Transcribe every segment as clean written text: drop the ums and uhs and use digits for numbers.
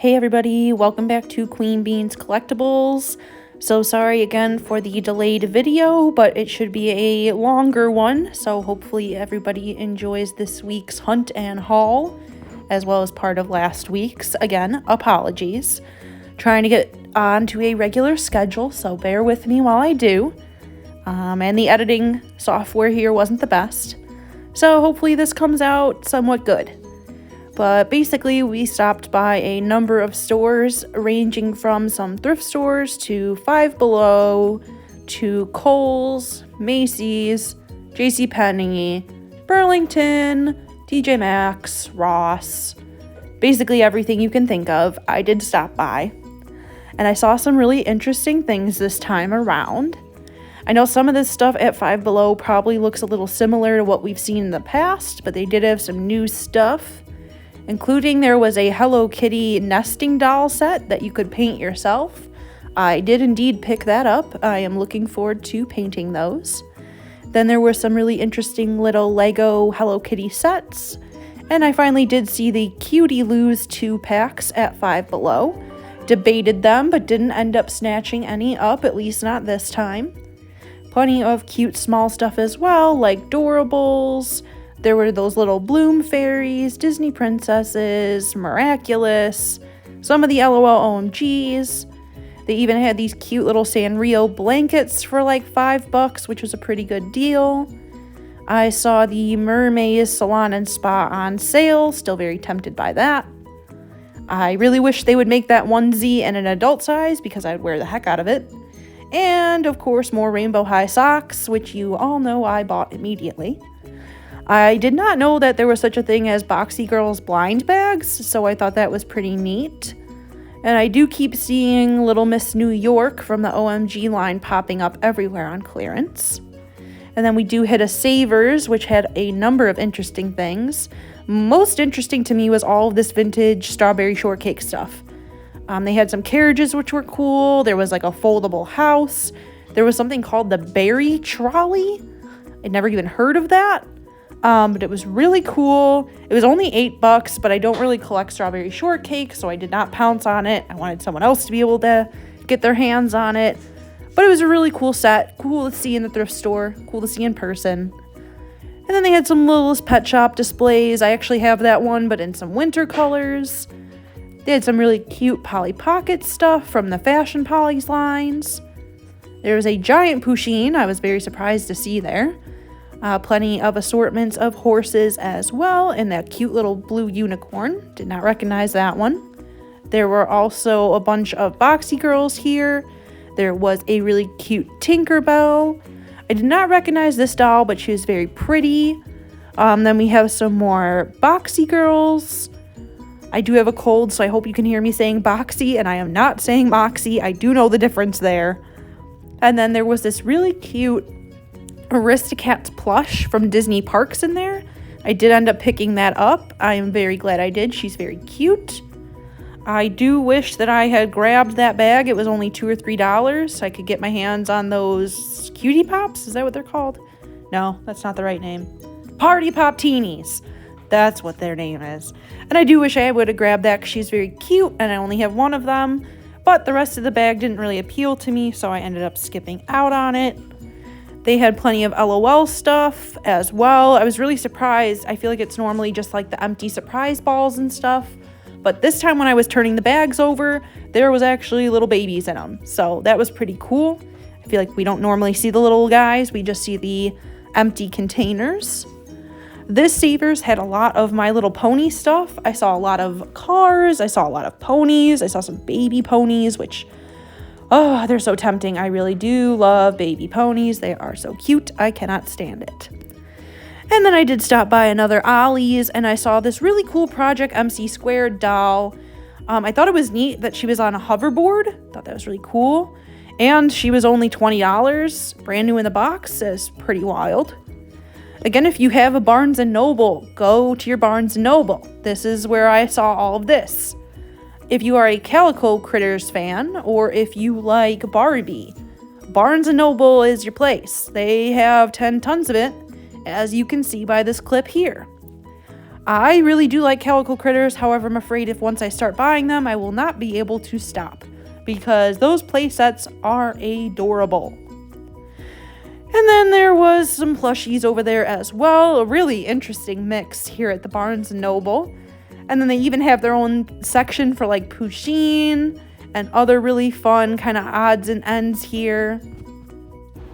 Hey everybody, welcome back to Queen Beans Collectibles. So sorry again for the delayed video, but it should be a longer one, so hopefully everybody enjoys this week's hunt and haul, as well as part of last week's. Again, apologies. Trying to get onto a regular schedule, so bear with me while I do. And the editing software here wasn't the best, so hopefully this comes out somewhat good. But basically, we stopped by a number of stores ranging from some thrift stores to Five Below to Kohl's, Macy's, JCPenney, Burlington, TJ Maxx, Ross, basically everything you can think of. I did stop by, and I saw some really interesting things this time around. I know some of this stuff at Five Below probably looks a little similar to what we've seen in the past, but they did have some new stuff. Including there was a Hello Kitty nesting doll set that you could paint yourself. I did indeed pick that up. I am looking forward to painting those. Then there were some really interesting little Lego Hello Kitty sets. And I finally did see the Cutie Loos 2-packs at Five Below. Debated them, but didn't end up snatching any up, at least not this time. Plenty of cute small stuff as well, like Doorables. There were those little Bloom fairies, Disney princesses, Miraculous, some of the LOL OMGs. They even had these cute little Sanrio blankets for like $5, which was a pretty good deal. I saw the Mermaid Salon and Spa on sale, still very tempted by that. I really wish they would make that onesie in an adult size because I'd wear the heck out of it. And of course, more Rainbow High socks, which you all know I bought immediately. I did not know that there was such a thing as Boxy Girls blind bags, so I thought that was pretty neat. And I do keep seeing Little Miss New York from the OMG line popping up everywhere on clearance. And then we do hit a Savers, which had a number of interesting things. Most interesting to me was all of this vintage strawberry shortcake stuff. They had some carriages which were cool. There was like a foldable house. There was something called the Berry Trolley. I'd never even heard of that. But it was really cool. It was only $8, but I don't really collect strawberry shortcake, so I did not pounce on it. I wanted someone else to be able to get their hands on it. But it was a really cool set. Cool to see in the thrift store. Cool to see in person. And then they had some Littlest Pet Shop displays. I actually have that one, but in some winter colors. They had some really cute Polly Pocket stuff from the Fashion Polly's lines. There was a giant Pusheen I was very surprised to see there. Plenty of assortments of horses as well, and that cute little blue unicorn. Did not recognize that one. There were also a bunch of Boxy Girls here. There was a really cute Tinkerbell. I did not recognize this doll, but she was very pretty. Then we have some more Boxy Girls. I do have a cold, so I hope you can hear me saying Boxy, and I am not saying Moxie. I do know the difference there. And then there was this really cute Aristocats plush from Disney Parks in there. I did end up picking that up. I am very glad I did. She's very cute. I do wish that I had grabbed that bag. It was only $2 or $3, so I could get my hands on those Cutie Pops. Is that what they're called? No, that's not the right name. Party Pop Teenies. That's what their name is. And I do wish I would have grabbed that because she's very cute and I only have one of them. But the rest of the bag didn't really appeal to me, so I ended up skipping out on it. They had plenty of LOL stuff as well. I was really surprised. I feel like it's normally just like the empty surprise balls and stuff. But this time when I was turning the bags over, there was actually little babies in them. So that was pretty cool. I feel like we don't normally see the little guys. We just see the empty containers. This Savers had a lot of My Little Pony stuff. I saw a lot of cars. I saw a lot of ponies. I saw some baby ponies, which... oh, they're so tempting. I really do love baby ponies. They are so cute. I cannot stand it. And then I did stop by another Ollie's, and I saw this really cool Project MC Squared doll. I thought it was neat that she was on a hoverboard. Thought that was really cool. And she was only $20. Brand new in the box. Is pretty wild. Again, if you have a Barnes & Noble, go to your Barnes & Noble. This is where I saw all of this. If you are a Calico Critters fan, or if you like Barbie, Barnes & Noble is your place. They have 10 tons of it, as you can see by this clip here. I really do like calico critters. However, I'm afraid if once I start buying them, I will not be able to stop because those play sets are adorable. And then there was some plushies over there as well. A really interesting mix here at the Barnes & Noble. And then they even have their own section for like Pusheen and other really fun kind of odds and ends here.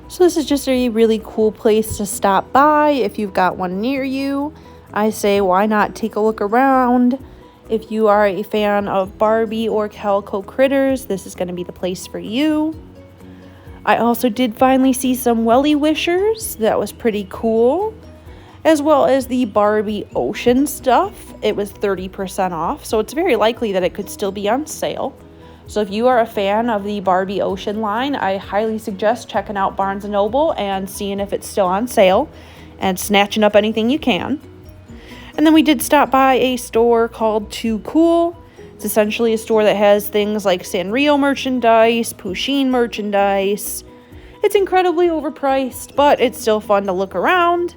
So this is just a really cool place to stop by if you've got one near you. I say why not take a look around. If you are a fan of Barbie or calico critters, this is going to be the place for you. I also did finally see some Welly Wishers. That was pretty cool. As well as the Barbie Ocean stuff. It was 30% off, so it's very likely that it could still be on sale. So if you are a fan of the Barbie Ocean line, I highly suggest checking out Barnes & Noble and seeing if it's still on sale and snatching up anything you can. And then we did stop by a store called Too Cool. It's essentially a store that has things like Sanrio merchandise, Pusheen merchandise. It's incredibly overpriced, but it's still fun to look around.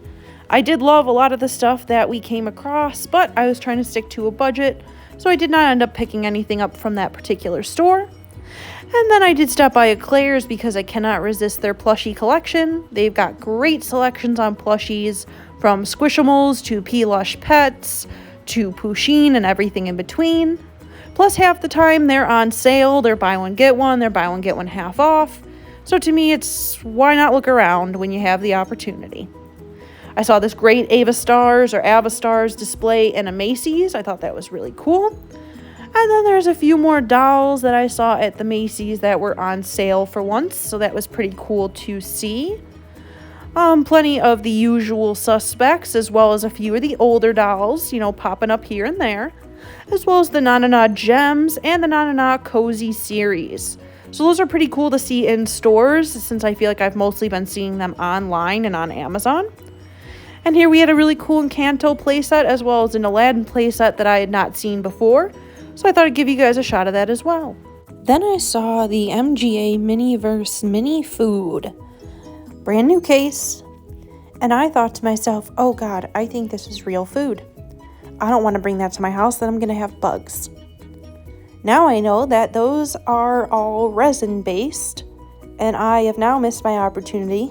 I did love a lot of the stuff that we came across, but I was trying to stick to a budget, so I did not end up picking anything up from that particular store. And then I did stop by Eclairs because I cannot resist their plushie collection. They've got great selections on plushies, from Squishimals to P-Lush Pets to Pusheen and everything in between. Plus, half the time they're on sale. They're buy one, get one. They're buy one, get one half off. So to me, it's why not look around when you have the opportunity. I saw this great Avastars display in a Macy's. I thought that was really cool. And then there's a few more dolls that I saw at the Macy's that were on sale for once. So that was pretty cool to see. Plenty of the usual suspects, as well as a few of the older dolls, popping up here and there. As well as the Na Na Na Gems and the Na Na Na Cozy series. So those are pretty cool to see in stores, since I feel like I've mostly been seeing them online and on Amazon. And here we had a really cool Encanto playset, as well as an Aladdin playset that I had not seen before. So I thought I'd give you guys a shot of that as well. Then I saw the MGA Miniverse Mini Food. Brand new case. And I thought to myself, oh God, I think this is real food. I don't want to bring that to my house, then I'm going to have bugs. Now I know that those are all resin based, and I have now missed my opportunity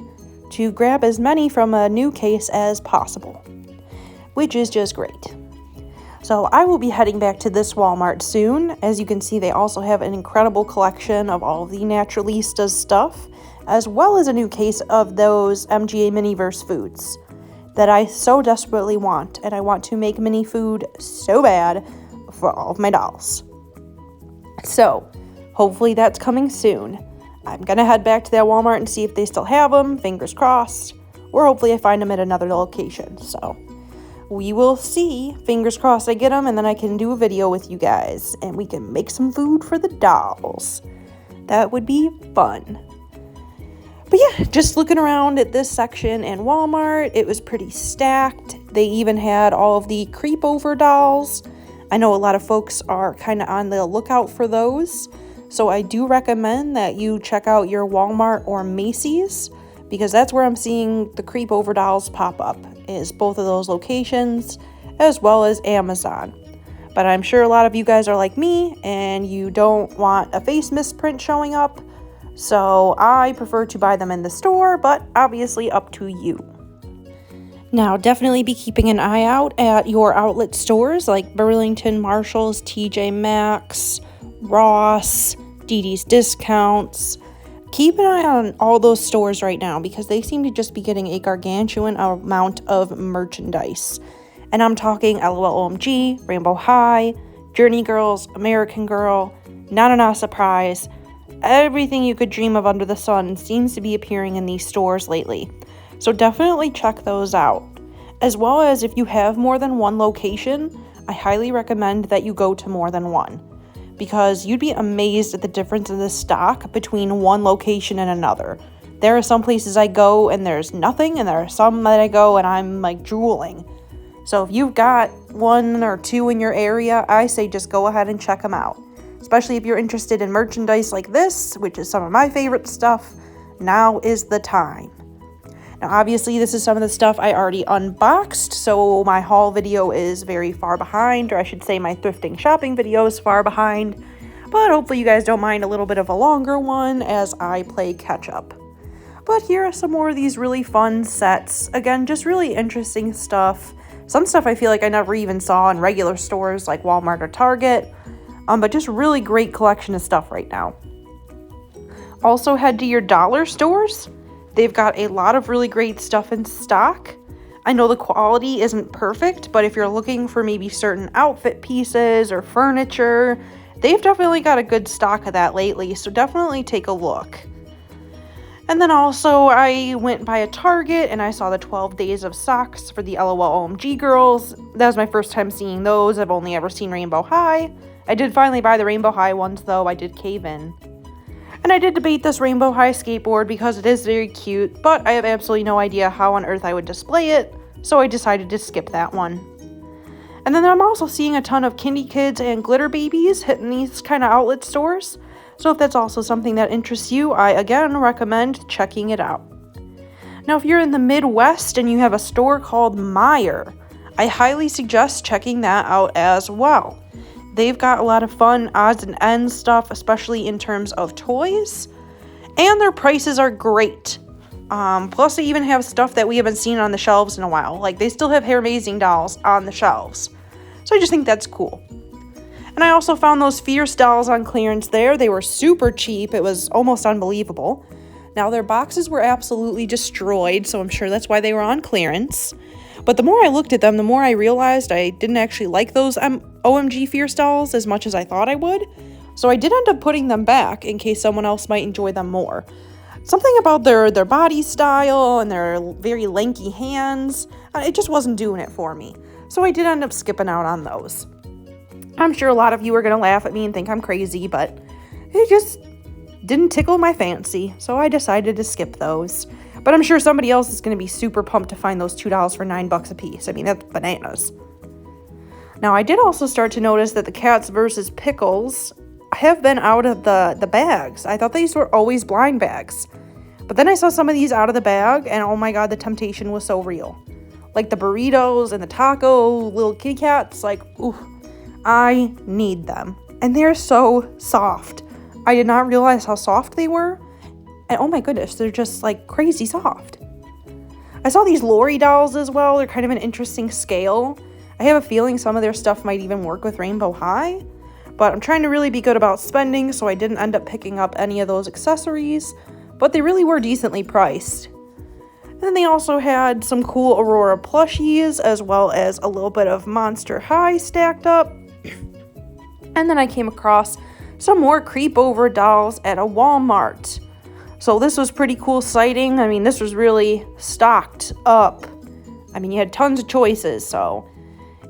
to grab as many from a new case as possible, which is just great. So I will be heading back to this Walmart soon. As you can see, they also have an incredible collection of all of the Naturalistas stuff, as well as a new case of those MGA Miniverse foods that I so desperately want, and I want to make mini food so bad for all of my dolls. So, hopefully that's coming soon. I'm gonna head back to that Walmart and see if they still have them, fingers crossed, or hopefully I find them at another location. So, we will see. Fingers crossed I get them, and then I can do a video with you guys, and we can make some food for the dolls. That would be fun. But yeah, just looking around at this section in Walmart, it was pretty stacked. They even had all of the creep over dolls. I know a lot of folks are kind of on the lookout for those. So I do recommend that you check out your Walmart or Macy's, because that's where I'm seeing the creep over dolls pop up, is both of those locations, as well as Amazon. But I'm sure a lot of you guys are like me and you don't want a face misprint showing up. So I prefer to buy them in the store, but obviously up to you. Now, definitely be keeping an eye out at your outlet stores like Burlington, Marshalls, TJ Maxx, Ross, DD's Discounts. Keep an eye on all those stores right now, because they seem to just be getting a gargantuan amount of merchandise. And I'm talking LOL OMG, Rainbow High, Journey Girls, American Girl, Na Na Na Surprise. Everything you could dream of under the sun seems to be appearing in these stores lately. So definitely check those out. As well as if you have more than one location, I highly recommend that you go to more than one, because you'd be amazed at the difference in the stock between one location and another. There are some places I go and there's nothing, and there are some that I go and I'm like drooling. So if you've got one or two in your area, I say just go ahead and check them out. Especially if you're interested in merchandise like this, which is some of my favorite stuff, now is the time. Now, obviously, this is some of the stuff I already unboxed, so my haul video is very far behind, or I should say my thrifting shopping video is far behind, but hopefully you guys don't mind a little bit of a longer one as I play catch up. But here are some more of these really fun sets. Again, just really interesting stuff. Some stuff I feel like I never even saw in regular stores like Walmart or Target, but just really great collection of stuff right now. Also head to your dollar stores. They've got a lot of really great stuff in stock. I know the quality isn't perfect, but if you're looking for maybe certain outfit pieces or furniture, they've definitely got a good stock of that lately, so definitely take a look. And then also I went by a Target and I saw the 12 days of socks for the LOL OMG girls. That was my first time seeing those. I've only ever seen Rainbow High. I did finally buy the Rainbow High ones though. I did cave in. And I did debate this Rainbow High skateboard because it is very cute, but I have absolutely no idea how on earth I would display it, so I decided to skip that one. And then I'm also seeing a ton of Kindy Kids and Glitter Babies hitting these kind of outlet stores, so if that's also something that interests you, I again recommend checking it out. Now, if you're in the Midwest and you have a store called Meijer, I highly suggest checking that out as well. They've got a lot of fun odds and ends stuff, especially in terms of toys. And their prices are great. Plus, they even have stuff that we haven't seen on the shelves in a while. Like, they still have Hair Amazing dolls on the shelves. So I just think that's cool. And I also found those Fierce dolls on clearance there. They were super cheap. It was almost unbelievable. Now, their boxes were absolutely destroyed, so I'm sure that's why they were on clearance. But the more I looked at them, the more I realized I didn't actually like those OMG Fierce dolls as much as I thought I would. So I did end up putting them back in case someone else might enjoy them more. Something about their body style and their very lanky hands, it just wasn't doing it for me. So I did end up skipping out on those. I'm sure a lot of you are going to laugh at me and think I'm crazy, but it just didn't tickle my fancy. So I decided to skip those. But I'm sure somebody else is going to be super pumped to find those $2 for $9 a piece. I mean, that's bananas. Now, I did also start to notice that the Cats vs. Pickles have been out of the bags. I thought these were always blind bags. But then I saw some of these out of the bag, and oh my god, the temptation was so real. Like the burritos and the taco, little kitty cats, like, ooh, I need them. And they're so soft. I did not realize how soft they were. And oh my goodness, they're just like crazy soft. I saw these Lori dolls as well. They're kind of an interesting scale. I have a feeling some of their stuff might even work with Rainbow High. But I'm trying to really be good about spending, so I didn't end up picking up any of those accessories. But they really were decently priced. And then they also had some cool Aurora plushies, as well as a little bit of Monster High stacked up. And then I came across some more creep over dolls at a Walmart. So this was pretty cool sighting. I mean, this was really stocked up. I mean, you had tons of choices, so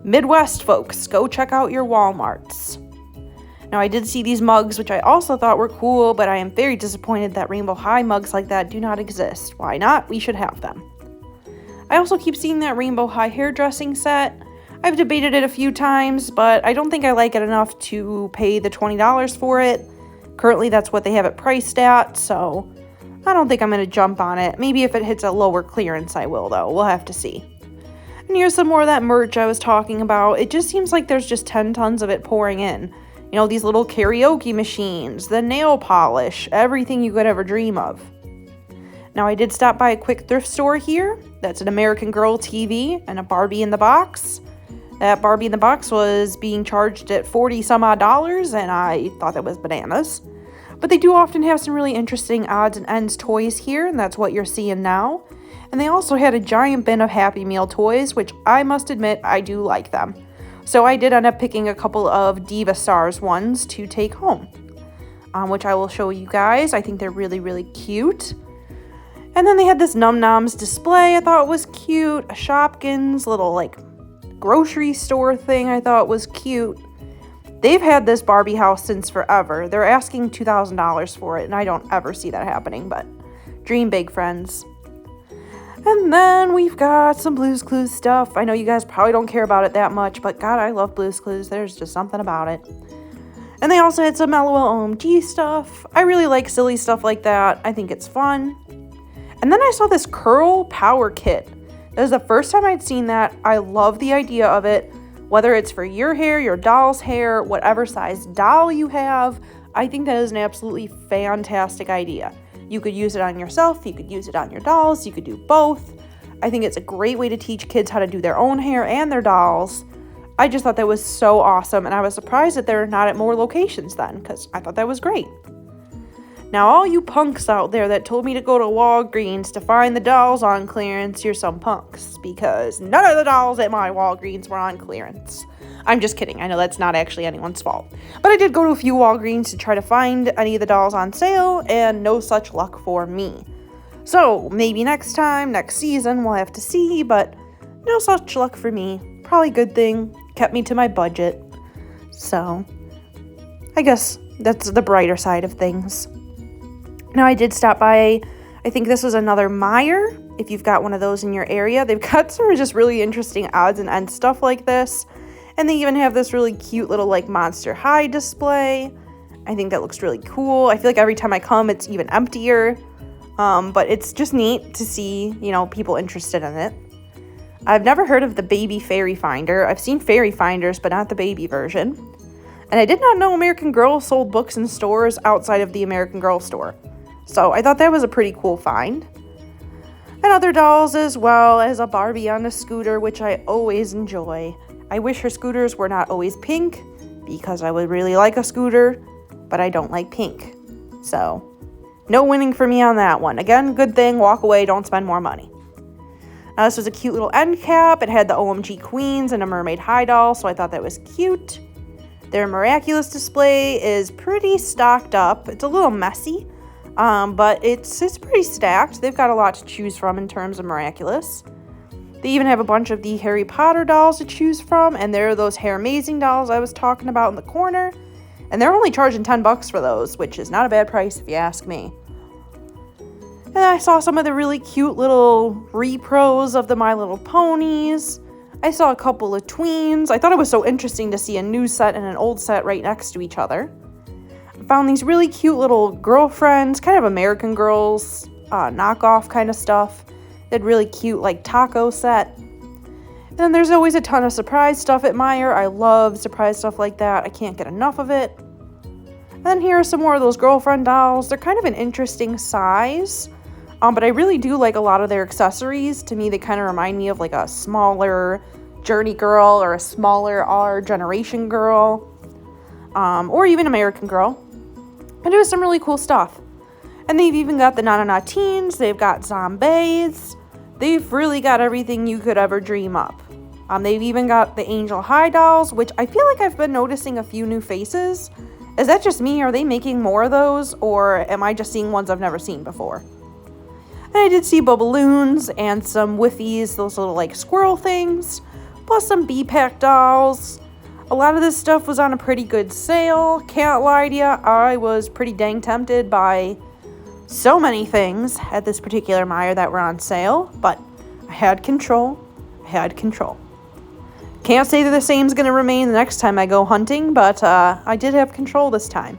Midwest folks, go check out your Walmarts. Now, I did see these mugs, which I also thought were cool, but I am very disappointed that Rainbow High mugs like that do not exist. Why not? We should have them. I also keep seeing that Rainbow High hairdressing set. I've debated it a few times, but I don't think I like it enough to pay the $20 for it. Currently, that's what they have it priced at, so I don't think I'm going to jump on it. Maybe if it hits a lower clearance, I will, though. We'll have to see. And here's some more of that merch I was talking about. It just seems like there's just 10 tons of it pouring in. You know, these little karaoke machines, the nail polish, everything you could ever dream of. Now, I did stop by a quick thrift store here. That's an American Girl TV and a Barbie in the box. That Barbie in the box was being charged at $40 some odd, and I thought that was bananas. But they do often have some really interesting odds and ends toys here, and that's what you're seeing now. And they also had a giant bin of Happy Meal toys, which I must admit I do like them. So I did end up picking a couple of Diva Stars ones to take home, which I will show you guys. I think they're really, really cute. And then they had this Num Noms display I thought was cute. A Shopkins little like grocery store thing I thought was cute. They've had this Barbie house since forever. They're asking $2,000 for it, and I don't ever see that happening, but dream big, friends. And then we've got some Blue's Clues stuff. I know you guys probably don't care about it that much, but God, I love Blue's Clues. There's just something about it. And they also had some LOL OMG stuff. I really like silly stuff like that. I think it's fun. And then I saw this curl power kit. That was the first time I'd seen that. I love the idea of it. Whether it's for your hair, your doll's hair, whatever size doll you have, I think that is an absolutely fantastic idea. You could use it on yourself, you could use it on your dolls, you could do both. I think it's a great way to teach kids how to do their own hair and their dolls. I just thought that was so awesome, and I was surprised that they're not at more locations then, because I thought that was great. Now, all you punks out there that told me to go to Walgreens to find the dolls on clearance, you're some punks, because none of the dolls at my Walgreens were on clearance. I'm just kidding. I know that's not actually anyone's fault. But I did go to a few Walgreens to try to find any of the dolls on sale, and no such luck for me. So, maybe next time, next season, we'll have to see, but no such luck for me. Probably a good thing. Kept me to my budget. So, I guess that's the brighter side of things. Now, I did stop by, I think this was another Meijer. If you've got one of those in your area, they've got some just really interesting odds and ends stuff like this. And they even have this really cute little like Monster High display. I think that looks really cool. I feel like every time I come, it's even emptier. But it's just neat to see, people interested in it. I've never heard of the baby fairy finder. I've seen fairy finders, but not the baby version. And I did not know American Girl sold books in stores outside of the American Girl store. So I thought that was a pretty cool find. And other dolls, as well as a Barbie on a scooter, which I always enjoy. I wish her scooters were not always pink, because I would really like a scooter, but I don't like pink. So, no winning for me on that one. Again, good thing, walk away, don't spend more money. Now, this was a cute little end cap. It had the OMG Queens and a Mermaid High doll, so I thought that was cute. Their Miraculous display is pretty stocked up. It's a little messy. But it's pretty stacked. They've got a lot to choose from in terms of Miraculous. They even have a bunch of the Harry Potter dolls to choose from, and there are those Hair Amazing dolls I was talking about in the corner. And they're only charging $10 for those, which is not a bad price if you ask me. And I saw some of the really cute little repros of the My Little Ponies. I saw a couple of tweens. I thought it was so interesting to see a new set and an old set right next to each other. Found these really cute little girlfriends, kind of American Girls, knockoff kind of stuff. They had really cute, like, taco set. And then there's always a ton of surprise stuff at Meijer. I love surprise stuff like that. I can't get enough of it. And then here are some more of those girlfriend dolls. They're kind of an interesting size, but I really do like a lot of their accessories. To me, they kind of remind me of, like, a smaller Journey Girl or a smaller Our Generation Girl, or even American Girl. And it was some really cool stuff. And they've even got the Na Na Na Teens. They've got zombies. They've really got everything you could ever dream up. They've even got the Angel High dolls, which I feel like I've been noticing a few new faces. Is that just me? Are they making more of those? Or am I just seeing ones I've never seen before? And I did see Bubballoons and some Whiffies, those little like squirrel things. Plus some B-Pack dolls. A lot of this stuff was on a pretty good sale. Can't lie to you, I was pretty dang tempted by so many things at this particular Meijer that were on sale, but I had control. Can't say that the same's going to remain the next time I go hunting, but I did have control this time.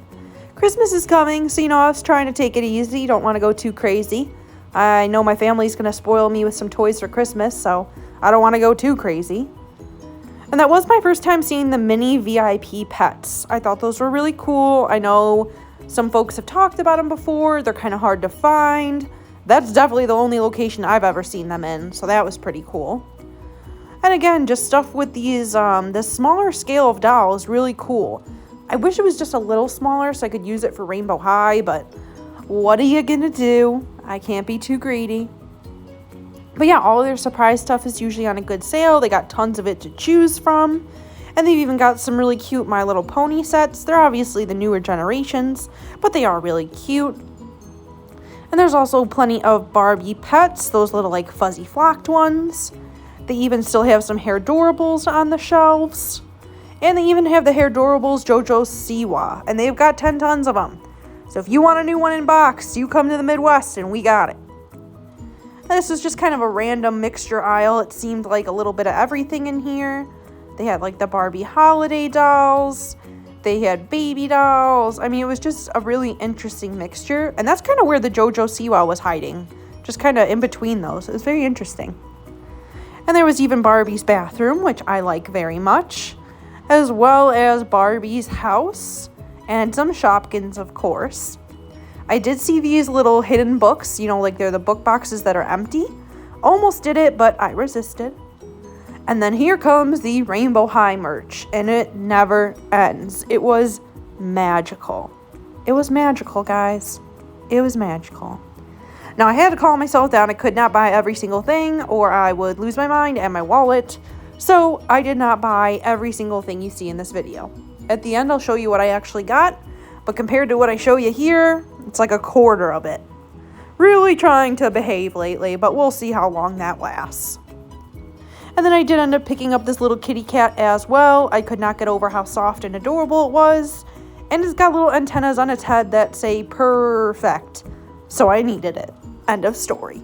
Christmas is coming, so I was trying to take it easy. Don't want to go too crazy. I know my family's going to spoil me with some toys for Christmas, so I don't want to go too crazy. And that was my first time seeing the mini VIP pets. I thought those were really cool. I know some folks have talked about them before. They're kind of hard to find. That's definitely the only location I've ever seen them in, so that was pretty cool. And again, just stuff with these, the smaller scale of dolls, really cool. I wish it was just a little smaller so I could use it for Rainbow High, but what are you gonna do? I can't be too greedy. But yeah, all of their surprise stuff is usually on a good sale. They got tons of it to choose from. And they've even got some really cute My Little Pony sets. They're obviously the newer generations, but they are really cute. And there's also plenty of Barbie pets, those little like fuzzy flocked ones. They even still have some Hairdorables on the shelves. And they even have the Hairdorables JoJo Siwa, and they've got 10 tons of them. So if you want a new one in box, you come to the Midwest and we got it. And this was just kind of a random mixture aisle. It seemed like a little bit of everything in here. They had like the Barbie holiday dolls. They had baby dolls. I mean, it was just a really interesting mixture. And that's kind of where the JoJo Siwa was hiding. just kind of in between those. It was very interesting. And there was even Barbie's bathroom, which I like very much, as well as Barbie's house and some Shopkins, of course. I did see these little hidden books, you know, like they're the book boxes that are empty. Almost did it, but I resisted. And then here comes the Rainbow High merch, and it never ends. It was magical. It was magical, guys. It was magical. Now, I had to calm myself down. I could not buy every single thing, or I would lose my mind and my wallet. So I did not buy every single thing you see in this video. At the end, I'll show you what I actually got, but compared to what I show you here, it's like a quarter of it. Really trying to behave lately, but we'll see how long that lasts. And then I did end up picking up this little kitty cat as well. I could not get over how soft and adorable it was. And it's got little antennas on its head that say perfect. So I needed it. End of story.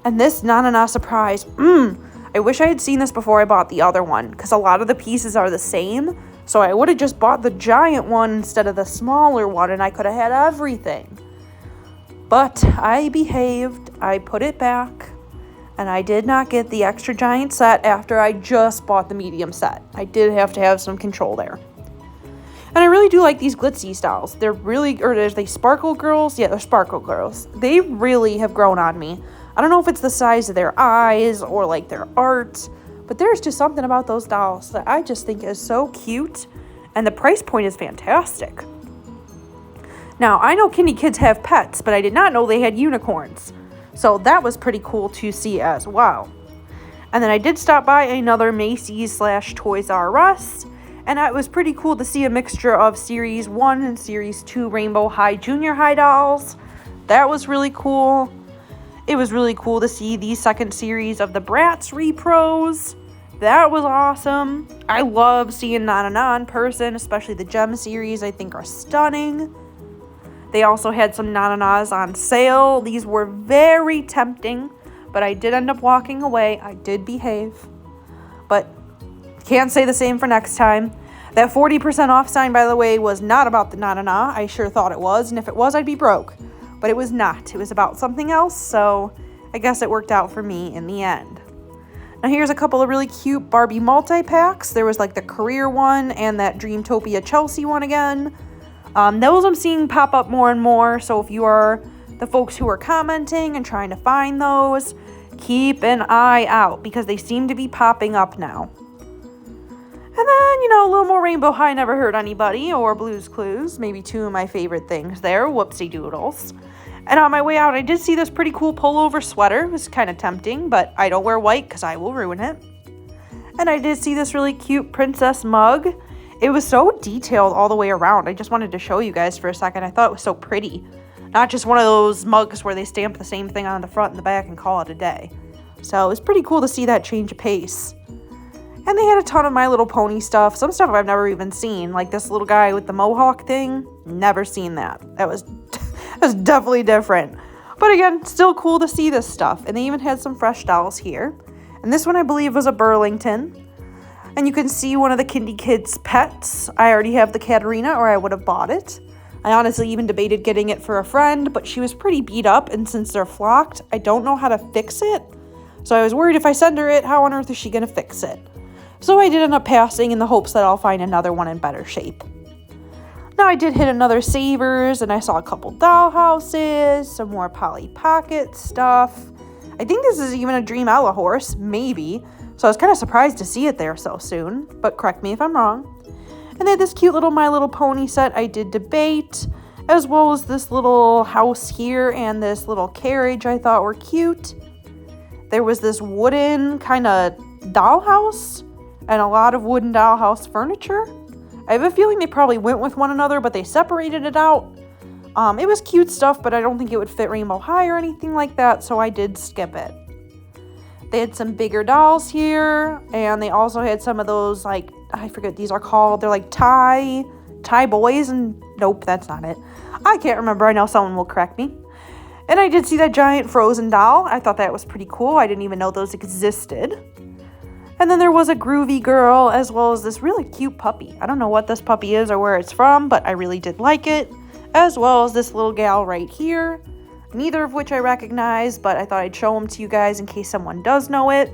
And this Nanana surprise. I wish I had seen this before I bought the other one, because a lot of the pieces are the same. So I would have just bought the giant one instead of the smaller one, and I could have had everything. But I behaved. I put it back. And I did not get the extra giant set after I just bought the medium set. I did have to have some control there. And I really do like these glitzy styles. They're really, or are they sparkle girls? Yeah, they're sparkle girls. They really have grown on me. I don't know if it's the size of their eyes or like their art, but there's just something about those dolls that I just think is so cute. And the price point is fantastic. Now, I know Kindy Kids have pets, but I did not know they had unicorns. So that was pretty cool to see as well. And then I did stop by another Macy's / Toys R Us. And it was pretty cool to see a mixture of Series 1 and Series 2 Rainbow High Junior High dolls. That was really cool. It was really cool to see the second series of the Bratz repros. That was awesome. I love seeing Nanana in person, especially the Gem series. I think are stunning. They also had some Nananas on sale. These were very tempting, but I did end up walking away. I did behave, but can't say the same for next time. That 40% off sign, by the way, was not about the Nanana. I sure thought it was, and if it was, I'd be broke. But it was not. It was about something else, so I guess it worked out for me in the end. Now here's a couple of really cute Barbie multi-packs. There was like the Career one and that Dreamtopia Chelsea one again. Those I'm seeing pop up more and more, so if you are the folks who are commenting and trying to find those, keep an eye out because they seem to be popping up now. And then, you know, a little more Rainbow High Never Hurt Anybody or Blue's Clues, maybe two of my favorite things there, whoopsie doodles. And on my way out, I did see this pretty cool pullover sweater. It was kind of tempting, but I don't wear white because I will ruin it. And I did see this really cute princess mug. It was so detailed all the way around. I just wanted to show you guys for a second. I thought it was so pretty. Not just one of those mugs where they stamp the same thing on the front and the back and call it a day. So it was pretty cool to see that change of pace. And they had a ton of My Little Pony stuff. Some stuff I've never even seen. Like this little guy with the mohawk thing. Never seen that. That was definitely different. But again, still cool to see this stuff. And they even had some fresh dolls here. And this one I believe was a Burlington. And you can see one of the Kindy Kids pets. I already have the Katarina or I would have bought it. I honestly even debated getting it for a friend, but she was pretty beat up. And since they're flocked, I don't know how to fix it. So I was worried if I send her it, how on earth is she going to fix it? So I did end up passing in the hopes that I'll find another one in better shape. Now I did hit another Savers and I saw a couple doll houses, some more Polly Pocket stuff. I think this is even a Dream Ella horse, maybe. So I was kind of surprised to see it there so soon, but correct me if I'm wrong. And they had this cute little My Little Pony set I did debate, as well as this little house here and this little carriage I thought were cute. There was this wooden kind of dollhouse and a lot of wooden dollhouse furniture. I have a feeling they probably went with one another, but they separated it out. It was cute stuff, but I don't think it would fit Rainbow High or anything like that, so I did skip it. They had some bigger dolls here, and they also had some of those, like, I forget what these are called. They're like Thai boys, and nope, that's not it. I can't remember. I know someone will correct me. And I did see that giant Frozen doll. I thought that was pretty cool. I didn't even know those existed. And then there was a Groovy girl, as well as this really cute puppy. I don't know what this puppy is or where it's from, but I really did like it. As well as this little gal right here. neither of which I recognize, but I thought I'd show them to you guys in case someone does know it.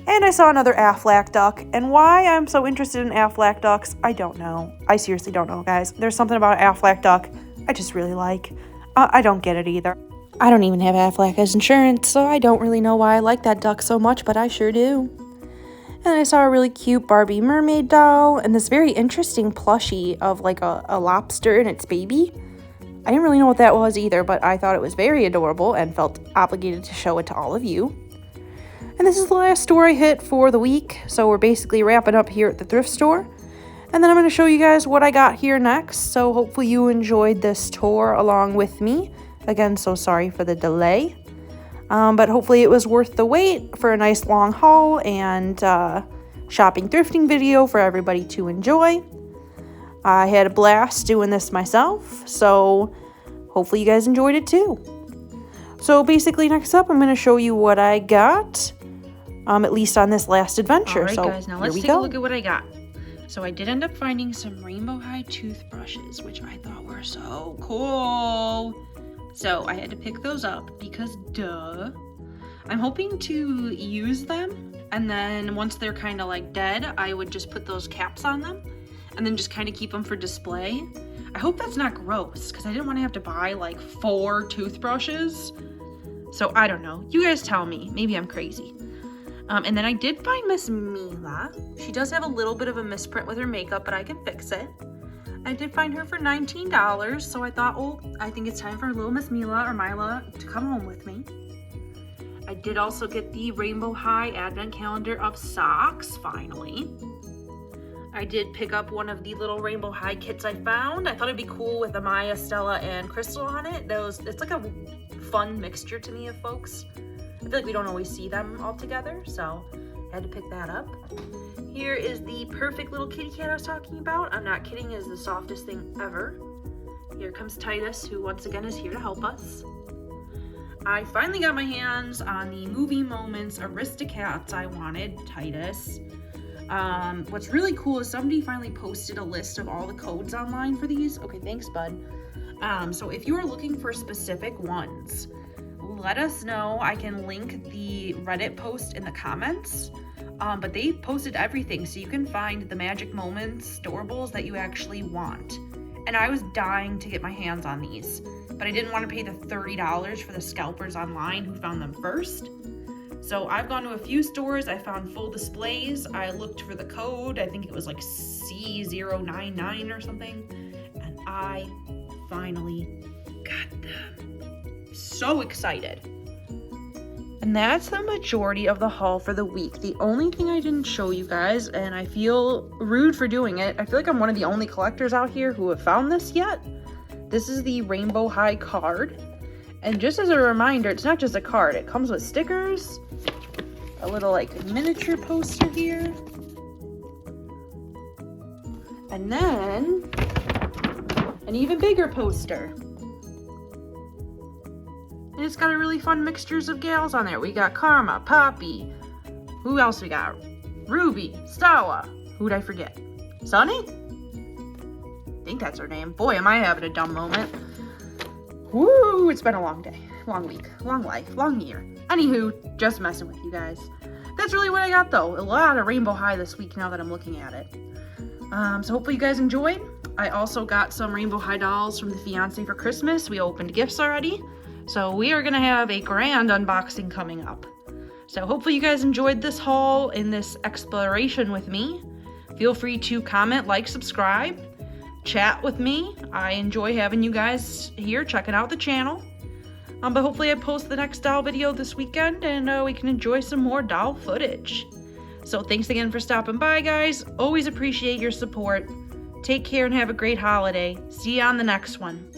And I saw another Aflac duck, and why I'm so interested in Aflac ducks, I don't know. I seriously don't know, guys. There's something about an Aflac duck I just really like. I don't get it either. I don't even have Aflac as insurance, so I don't really know why I like that duck so much, but I sure do. And I saw a really cute Barbie mermaid doll, and this very interesting plushie of like a lobster and its baby. I didn't really know what that was either, but I thought it was very adorable and felt obligated to show it to all of you. And this is the last store I hit for the week, so we're basically wrapping up here at the thrift store. And then I'm going to show you guys what I got here next, so hopefully you enjoyed this tour along with me. Again, so sorry for the delay. But hopefully it was worth the wait for a nice long haul and shopping thrifting video for everybody to enjoy. I had a blast doing this myself, so hopefully you guys enjoyed it too. So basically next up, I'm going to show you what I got. At least on this last adventure. All right, so guys, now let's take a look at what I got. So I did end up finding some rainbow high toothbrushes, which I thought were so cool. So I had to pick those up because duh. I'm hoping to use them, and then once they're kind of like dead, I would just put those caps on them and then just kind of keep them for display. I hope that's not gross because I didn't want to have to buy like 4 toothbrushes. So I don't know. You guys tell me. Maybe I'm crazy. And then I did find Miss Mila. She does have a little bit of a misprint with her makeup, but I can fix it. I did find her for $19, so I thought, oh, I think it's time for little Miss Mila or Mila to come home with me. I did also get the Rainbow High Advent Calendar of socks, finally. I did pick up one of the little Rainbow High kits I found. I thought it'd be cool with Amaya, Stella, and Crystal on it. It's like a fun mixture to me of folks. I feel like we don't always see them all together, so I had to pick that up. Here is the perfect little kitty cat I was talking about. I'm not kidding, it is the softest thing ever. Here comes Titus, who once again is here to help us. I finally got my hands on the Movie Moments Aristocats I wanted, Titus. What's really cool is somebody finally posted a list of all the codes online for these. Okay, thanks, bud. So if you are looking for specific ones, let us know. I can link the Reddit post in the comments. But they posted everything, so you can find the magic moments, storables that you actually want. And I was dying to get my hands on these, but I didn't want to pay the $30 for the scalpers online who found them first. So I've gone to a few stores, I found full displays, I looked for the code, I think it was like C099 or something, and I finally got them. So excited. And that's the majority of the haul for the week. The only thing I didn't show you guys, and I feel rude for doing it, I feel like I'm one of the only collectors out here who have found this yet. This is the Rainbow High card. And just as a reminder, it's not just a card. It comes with stickers, a little like miniature poster here, and then an even bigger poster. And it's got a really fun mixtures of gals on there. We got Karma, Poppy. Who else we got? Ruby, Stella. Who'd I forget? Sunny? I think that's her name. Boy, am I having a dumb moment. Woo, it's been a long day, long week, long life, long year. Anywho, just messing with you guys. That's really what I got though. A lot of Rainbow High this week now that I'm looking at it. So hopefully you guys enjoyed. I also got some Rainbow High dolls from the fiance for Christmas. We opened gifts already. So we are gonna have a grand unboxing coming up. So hopefully you guys enjoyed this haul and this exploration with me. Feel free to comment, like, subscribe, chat with me. I enjoy having you guys here checking out the channel. But hopefully I post the next doll video this weekend and we can enjoy some more doll footage. So thanks again for stopping by, guys. Always appreciate your support. Take care and have a great holiday. See you on the next one.